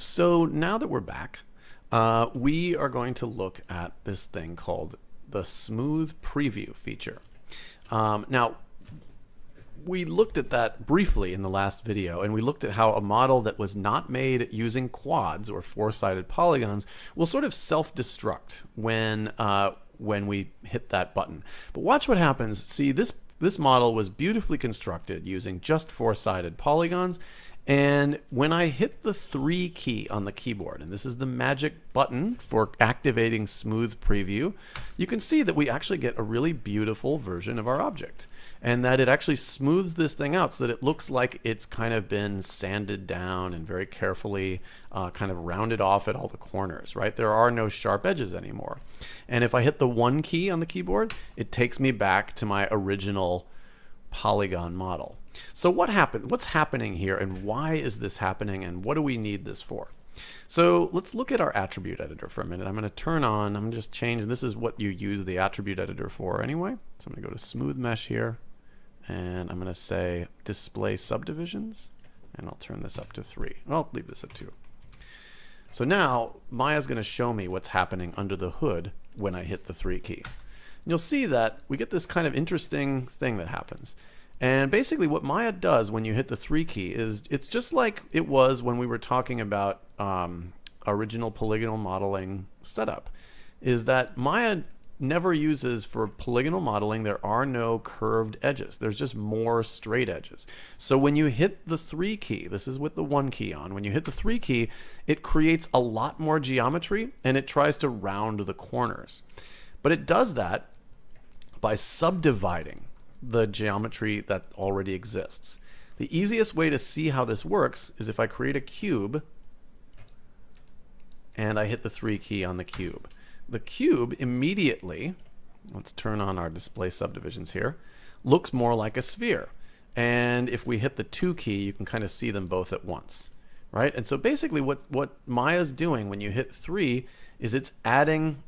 So now that we're back, we are going to look at this thing called the Smooth Preview feature. Now, we looked at that briefly in the last video, and we looked at how a model that was not made using quads or four-sided polygons will sort of self-destruct when we hit that button. But watch what happens. See, this model was beautifully constructed using just four-sided polygons. And when I hit the 3 key on the keyboard, and this is the magic button for activating Smooth Preview, you can see that we actually get a really beautiful version of our object. And that it actually smooths this thing out so that it looks like it's kind of been sanded down and very carefully kind of rounded off at all the corners, right? There are no sharp edges anymore. And if I hit the 1 key on the keyboard, it takes me back to my original polygon model. So what's happening here, and why is this happening, and what do we need this for? So let's look at our attribute editor for a minute. I'm going to turn on, I'm going to just change, and this is what you use the attribute editor for anyway. So I'm going to go to Smooth Mesh here, and I'm going to say Display Subdivisions, and I'll turn this up to 3. I'll leave this at 2. So now Maya's going to show me what's happening under the hood when I hit the 3 key. And you'll see that we get this kind of interesting thing that happens. And basically what Maya does when you hit the 3 key is it's just like it was when we were talking about original polygonal modeling setup, is that Maya never uses, for polygonal modeling, there are no curved edges. There's just more straight edges. So when you hit the 3 key, this is with the 1 key on, when you hit the 3 key, it creates a lot more geometry and it tries to round the corners. But it does that by subdividing the geometry that already exists. The easiest way to see how this works is if I create a cube and I hit the 3 key on the cube. The cube immediately, let's turn on our display subdivisions here, looks more like a sphere. And if we hit the 2 key, you can kind of see them both at once, right? And so basically what Maya's doing when you hit 3 is it's adding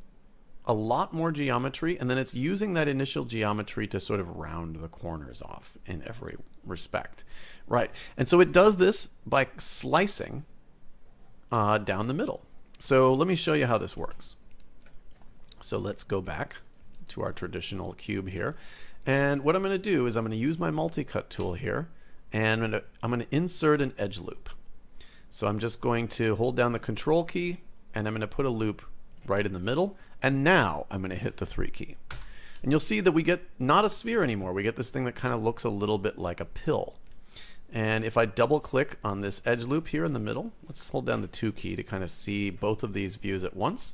a lot more geometry, and then it's using that initial geometry to sort of round the corners off in every respect, right? And so it does this by slicing down the middle. So let me show you how this works. So let's go back to our traditional cube here, and what I'm going to do is I'm going to use my multi-cut tool here, and I'm going to insert an edge loop. So I'm just going to hold down the control key, and I'm going to put a loop right in the middle. And now I'm going to hit the 3 key. And you'll see that we get not a sphere anymore. We get this thing that kind of looks a little bit like a pill. And if I double click on this edge loop here in the middle, let's hold down the 2 key to kind of see both of these views at once.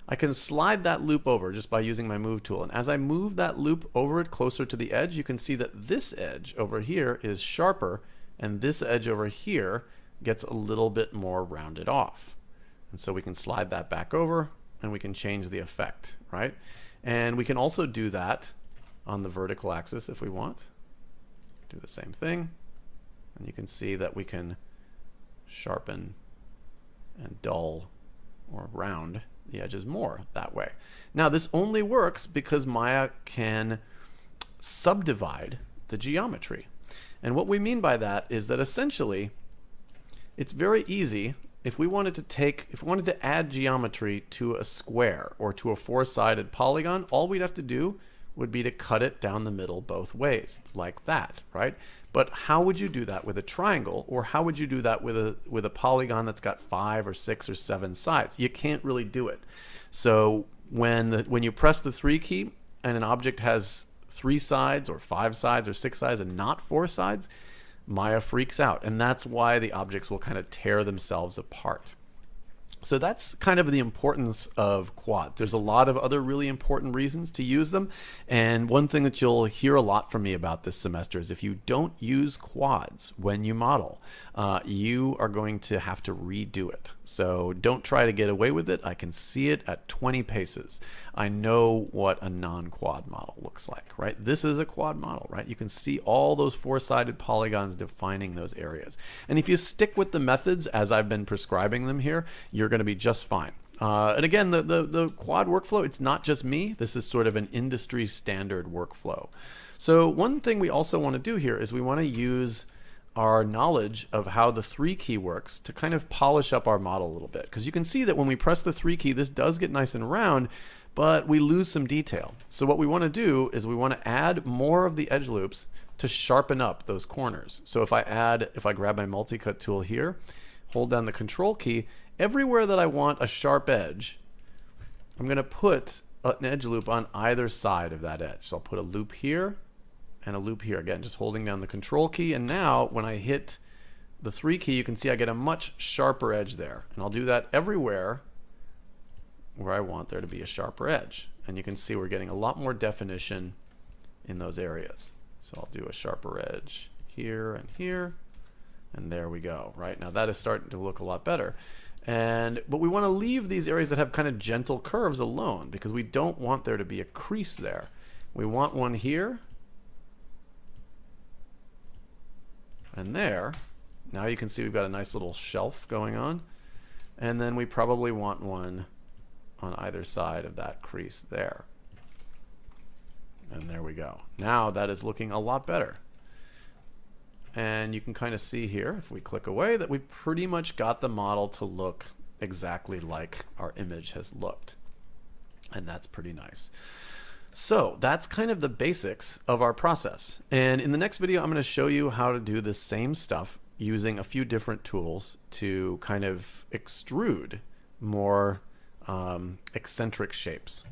I can slide that loop over just by using my move tool. And as I move that loop over it closer to the edge, you can see that this edge over here is sharper, and this edge over here gets a little bit more rounded off. And so we can slide that back over, and we can change the effect, right? And we can also do that on the vertical axis if we want. Do the same thing, and you can see that we can sharpen and dull or round the edges more that way. Now this only works because Maya can subdivide the geometry. And what we mean by that is that essentially it's very easy. If we wanted to add geometry to a square or to a four-sided polygon, all we'd have to do would be to cut it down the middle both ways, like that, right? But how would you do that with a triangle, or how would you do that with a polygon that's got 5 or 6 or 7 sides? You can't really do it. So when you press the 3 key and an object has 3 sides or 5 sides or 6 sides and not 4 sides, Maya freaks out, and that's why the objects will kind of tear themselves apart. So that's kind of the importance of quad. There's a lot of other really important reasons to use them, and one thing that you'll hear a lot from me about this semester is if you don't use quads when you model, you are going to have to redo it. So don't try to get away with it. I can see it at 20 paces. I know what a non-quad model looks like, right? This is a quad model, right? You can see all those four-sided polygons defining those areas. And if you stick with the methods as I've been prescribing them here, you're going to be just fine. And again, the quad workflow, it's not just me. This is sort of an industry standard workflow. So one thing we also want to do here is we want to use our knowledge of how the 3 key works to kind of polish up our model a little bit. Because you can see that when we press the 3 key, this does get nice and round, but we lose some detail. So what we want to do is we want to add more of the edge loops to sharpen up those corners. So if I grab my multi-cut tool here, hold down the control key, everywhere that I want a sharp edge, I'm going to put an edge loop on either side of that edge. So I'll put a loop here and a loop here. Again, just holding down the control key, and now when I hit the 3 key, you can see I get a much sharper edge there. And I'll do that everywhere where I want there to be a sharper edge. And you can see we're getting a lot more definition in those areas. So I'll do a sharper edge here, and there we go. Right now that is starting to look a lot better. But we want to leave these areas that have kind of gentle curves alone, because we don't want there to be a crease there. We want one here and there. Now you can see we've got a nice little shelf going on, and then we probably want one on either side of that crease there. And there we go. Now that is looking a lot better. And you can kind of see here, if we click away, that we pretty much got the model to look exactly like our image has looked. And that's pretty nice. So that's kind of the basics of our process. And in the next video, I'm going to show you how to do the same stuff using a few different tools to kind of extrude more eccentric shapes.